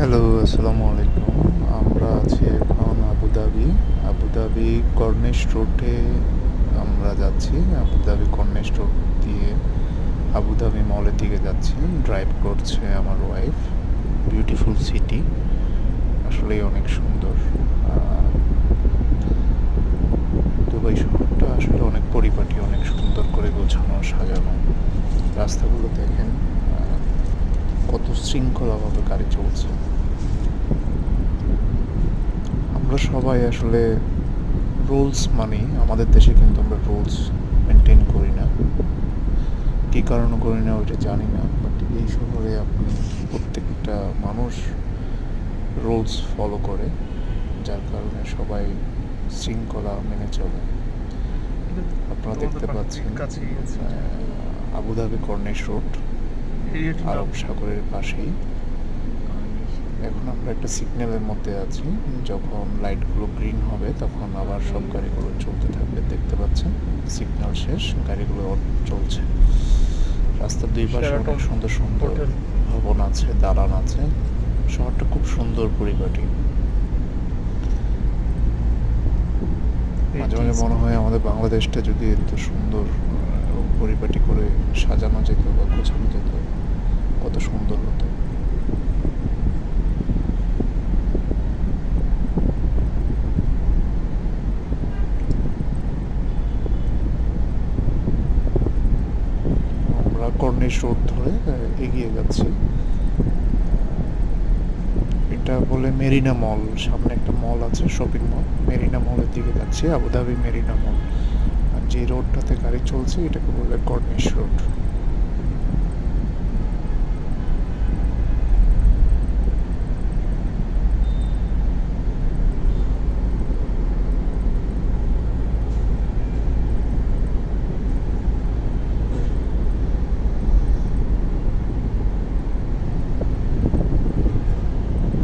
Hello, আসসালামু আলাইকুম। আমরা আছি এখন আবুধাবি কর্নিশ রোডে আমরা যাচ্ছি। আবুধাবি কর্নিশ রোড দিয়ে আবুধাবি মলের দিকে যাচ্ছি। ড্রাইভ করছে আমার ওয়াইফ। বিউটিফুল সিটি, আসলেই অনেক সুন্দর। দুবাই শহরটা আসলে অনেক পরিপাটি, অনেক সুন্দর করে গোছানো সাজানো। রাস্তাগুলো দেখেন কত শৃঙ্খলাভাবে গাড়ি চলছে। আমরা সবাই আসলে রুলস মানি, আমাদের দেশে কিন্তু আমরা রুলস মেনটেন করি না। কী কারণে করি না ওইটা জানি না, বাট এই শহরে আপনি প্রত্যেকটা মানুষ রুলস ফলো করে, যার কারণে সবাই শৃঙ্খলা মেনে চলে। আপনারা দেখতে পাচ্ছেন আবুধাবি কর্নিশ রোড, আরব সাগরের পাশেই। এখন আমরা একটা সিগন্যালের মধ্যে আছি। যখন লাইটগুলো গ্রিন হবে তখন আবার সব গাড়িগুলো চলতে থাকবে। দেখতে পাচ্ছেন সিগন্যাল শেষ, গাড়িগুলো চলছে। রাস্তার দুই পাশে অনেক সুন্দর সুন্দর ভবন আছে, দালান আছে। শহরটা খুব সুন্দর পরিপাটি। মাঝে মাঝে মনে হয় আমাদের বাংলাদেশটা যদি এত সুন্দর পরিপাটি করে সাজানো যেত বা গোছানো যেত, কত সুন্দর হতো। আমরা কর্নিশ রোড ধরে এগিয়ে যাচ্ছি। এটা বলে মেরিনা মল, সামনে একটা মল আছে, শপিং মল। মেরিনা মলের দিকে যাচ্ছি, আবুধাবি মেরিনা মল। আর যে রোডটাতে গাড়ি চলছে এটাকে বলে কর্নিশ রোড।